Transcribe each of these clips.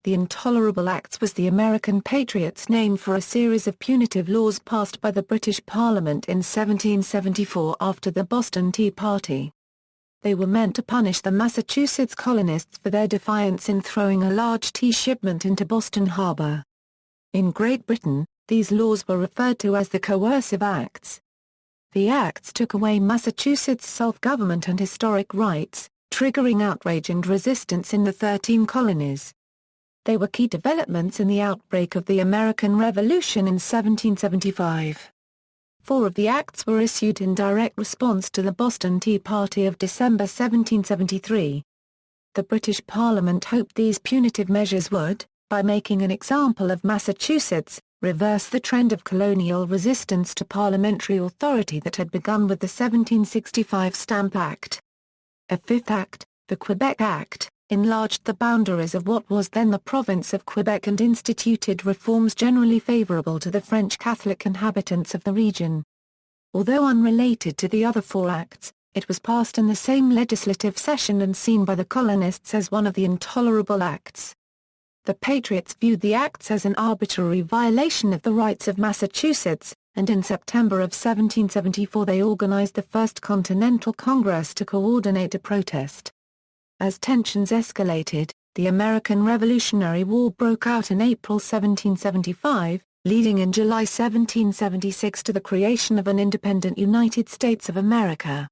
The Intolerable Acts was the American Patriots' name for a series of punitive laws passed by the British Parliament in 1774 after the Boston Tea Party. They were meant to punish the Massachusetts colonists for their defiance in throwing a large tea shipment into Boston Harbor. In Great Britain, these laws were referred to as the Coercive Acts. The acts took away Massachusetts' self-government and historic rights, triggering outrage and resistance in the 13 colonies. They were key developments in the outbreak of the American Revolution in 1775. 4 of the acts were issued in direct response to the Boston Tea Party of December 1773. The British Parliament hoped these punitive measures would, by making an example of Massachusetts, reverse the trend of colonial resistance to parliamentary authority that had begun with the 1765 Stamp Act. A fifth act, the Quebec Act, enlarged the boundaries of what was then the province of Quebec and instituted reforms generally favorable to the French Catholic inhabitants of the region. Although unrelated to the other 4 acts, it was passed in the same legislative session and seen by the colonists as one of the Intolerable Acts. The Patriots viewed the acts as an arbitrary violation of the rights of Massachusetts, and in September of 1774 they organized the First Continental Congress to coordinate a protest. As tensions escalated, the American Revolutionary War broke out in April 1775, leading in July 1776 to the creation of an independent United States of America.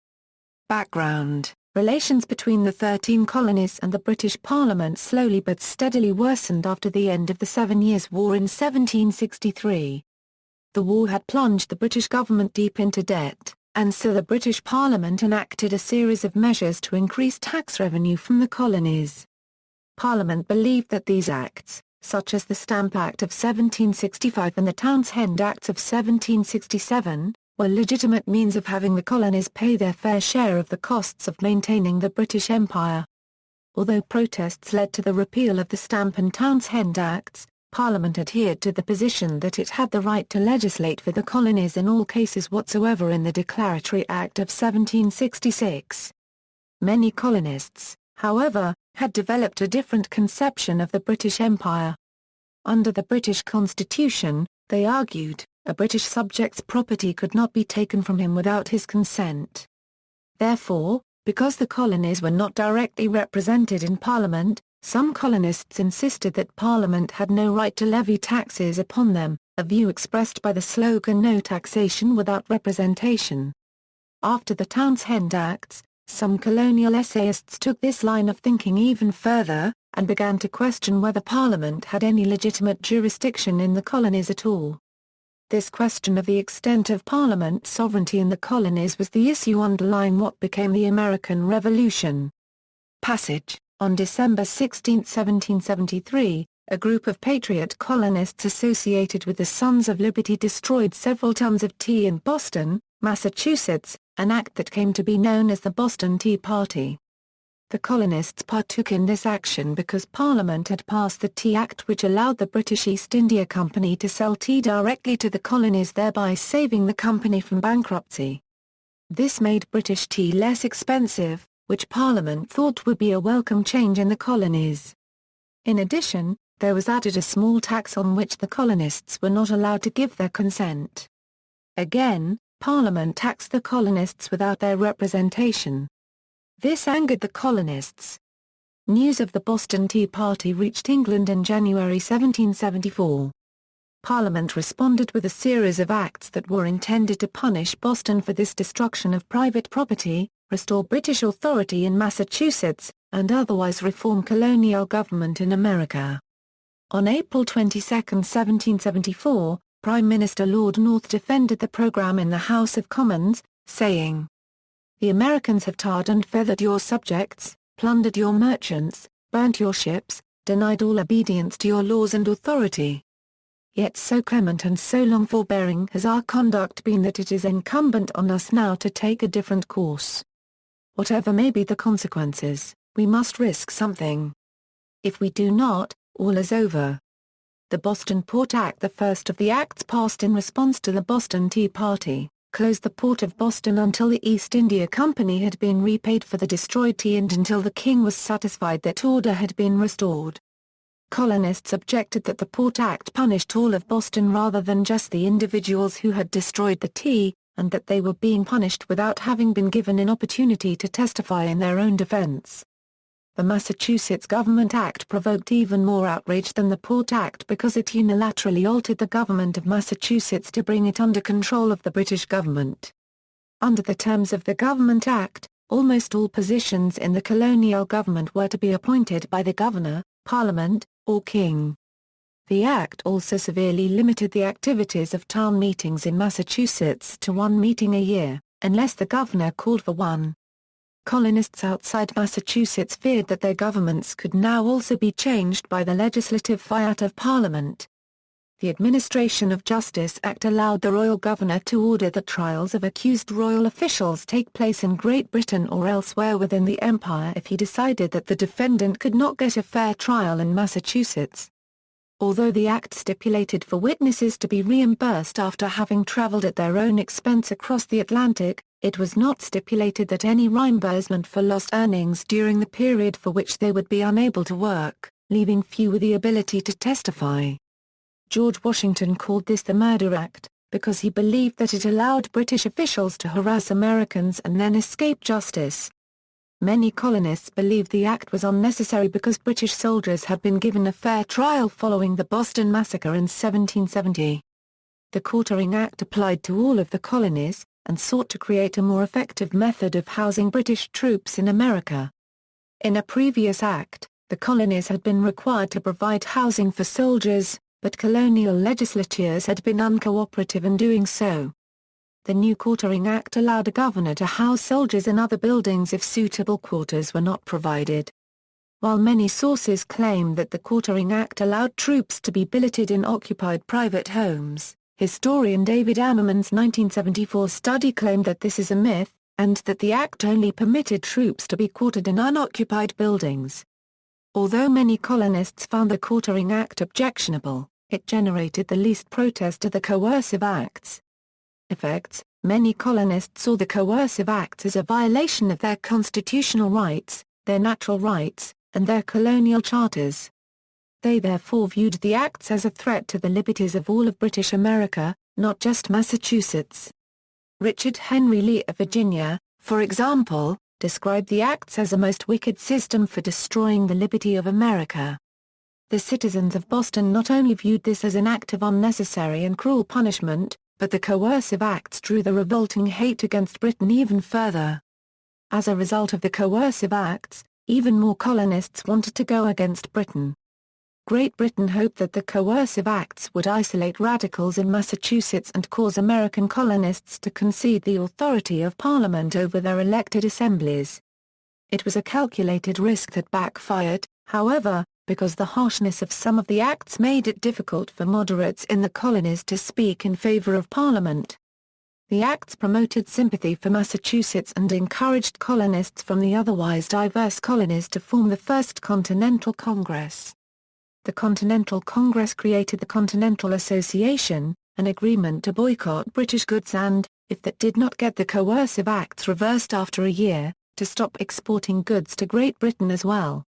Background: relations between the 13 colonies and the British Parliament slowly but steadily worsened after the end of the 7 Years' War in 1763. The war had plunged the British government deep into debt, and so the British Parliament enacted a series of measures to increase tax revenue from the colonies. Parliament believed that these acts, such as the Stamp Act of 1765 and the Townshend Acts of 1767, were legitimate means of having the colonies pay their fair share of the costs of maintaining the British Empire. Although protests led to the repeal of the Stamp and Townshend Acts, Parliament adhered to the position that it had the right to legislate for the colonies in all cases whatsoever in the Declaratory Act of 1766. Many colonists, however, had developed a different conception of the British Empire. Under the British Constitution, they argued, a British subject's property could not be taken from him without his consent. Therefore, because the colonies were not directly represented in Parliament, some colonists insisted that Parliament had no right to levy taxes upon them, a view expressed by the slogan "No taxation without representation." After the Townshend Acts, some colonial essayists took this line of thinking even further, and began to question whether Parliament had any legitimate jurisdiction in the colonies at all. This question of the extent of Parliament sovereignty in the colonies was the issue underlying what became the American Revolution. Passage: on December 16, 1773, a group of Patriot colonists associated with the Sons of Liberty destroyed several tons of tea in Boston, Massachusetts, an act that came to be known as the Boston Tea Party. The colonists partook in this action because Parliament had passed the Tea Act, which allowed the British East India Company to sell tea directly to the colonies, thereby saving the company from bankruptcy. This made British tea less expensive, which Parliament thought would be a welcome change in the colonies. In addition, there was added a small tax on which the colonists were not allowed to give their consent. Again, Parliament taxed the colonists without their representation. This angered the colonists. News of the Boston Tea Party reached England in January 1774. Parliament responded with a series of acts that were intended to punish Boston for this destruction of private property, restore British authority in Massachusetts, and otherwise reform colonial government in America. On April 22, 1774, Prime Minister Lord North defended the program in the House of Commons, saying, "The Americans have tarred and feathered your subjects, plundered your merchants, burnt your ships, denied all obedience to your laws and authority. Yet so clement and so long forbearing has our conduct been that it is incumbent on us now to take a different course. Whatever may be the consequences, we must risk something. If we do not, all is over." The Boston Port Act, the first of the acts passed in response to the Boston Tea Party, closed the port of Boston until the East India Company had been repaid for the destroyed tea and until the king was satisfied that order had been restored. Colonists objected that the Port Act punished all of Boston rather than just the individuals who had destroyed the tea, and that they were being punished without having been given an opportunity to testify in their own defense. The Massachusetts Government Act provoked even more outrage than the Port Act because it unilaterally altered the government of Massachusetts to bring it under control of the British government. Under the terms of the Government Act, almost all positions in the colonial government were to be appointed by the governor, parliament, or king. The act also severely limited the activities of town meetings in Massachusetts to one meeting a year, unless the governor called for one. Colonists outside Massachusetts feared that their governments could now also be changed by the legislative fiat of Parliament. The Administration of Justice Act allowed the royal governor to order that trials of accused royal officials take place in Great Britain or elsewhere within the Empire if he decided that the defendant could not get a fair trial in Massachusetts. Although the act stipulated for witnesses to be reimbursed after having traveled at their own expense across the Atlantic, it was not stipulated that any reimbursement for lost earnings during the period for which they would be unable to work, leaving few with the ability to testify. George Washington called this the Murder Act, because he believed that it allowed British officials to harass Americans and then escape justice. Many colonists believed the act was unnecessary because British soldiers had been given a fair trial following the Boston Massacre in 1770. The Quartering Act applied to all of the colonies, and sought to create a more effective method of housing British troops in America. In a previous act, the colonies had been required to provide housing for soldiers, but colonial legislatures had been uncooperative in doing so. The new Quartering Act allowed a governor to house soldiers in other buildings if suitable quarters were not provided. While many sources claim that the Quartering Act allowed troops to be billeted in occupied private homes, historian David Ammerman's 1974 study claimed that this is a myth, and that the act only permitted troops to be quartered in unoccupied buildings. Although many colonists found the Quartering Act objectionable, it generated the least protest to the Coercive Acts. Effects: many colonists saw the Coercive Acts as a violation of their constitutional rights, their natural rights, and their colonial charters. They therefore viewed the acts as a threat to the liberties of all of British America, not just Massachusetts. Richard Henry Lee of Virginia, for example, described the acts as a most wicked system for destroying the liberty of America. The citizens of Boston not only viewed this as an act of unnecessary and cruel punishment, but the Coercive Acts drew the revolting hate against Britain even further. As a result of the Coercive Acts, even more colonists wanted to go against Britain. Great Britain hoped that the Coercive Acts would isolate radicals in Massachusetts and cause American colonists to concede the authority of Parliament over their elected assemblies. It was a calculated risk that backfired, however, because the harshness of some of the acts made it difficult for moderates in the colonies to speak in favor of Parliament. The acts promoted sympathy for Massachusetts and encouraged colonists from the otherwise diverse colonies to form the First Continental Congress. The Continental Congress created the Continental Association, an agreement to boycott British goods and, if that did not get the Coercive Acts reversed after a year, to stop exporting goods to Great Britain as well.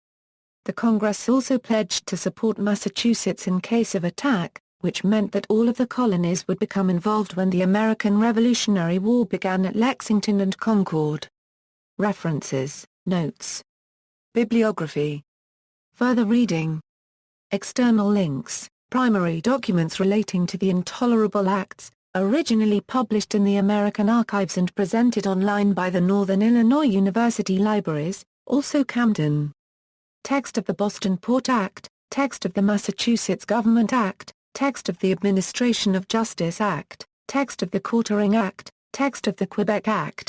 The Congress also pledged to support Massachusetts in case of attack, which meant that all of the colonies would become involved when the American Revolutionary War began at Lexington and Concord. References, Notes. Bibliography. Further reading. External links, primary documents relating to the Intolerable Acts, originally published in the American Archives and presented online by the Northern Illinois University Libraries, also Camden. Text of the Boston Port Act, text of the Massachusetts Government Act, text of the Administration of Justice Act, text of the Quartering Act, text of the Quebec Act.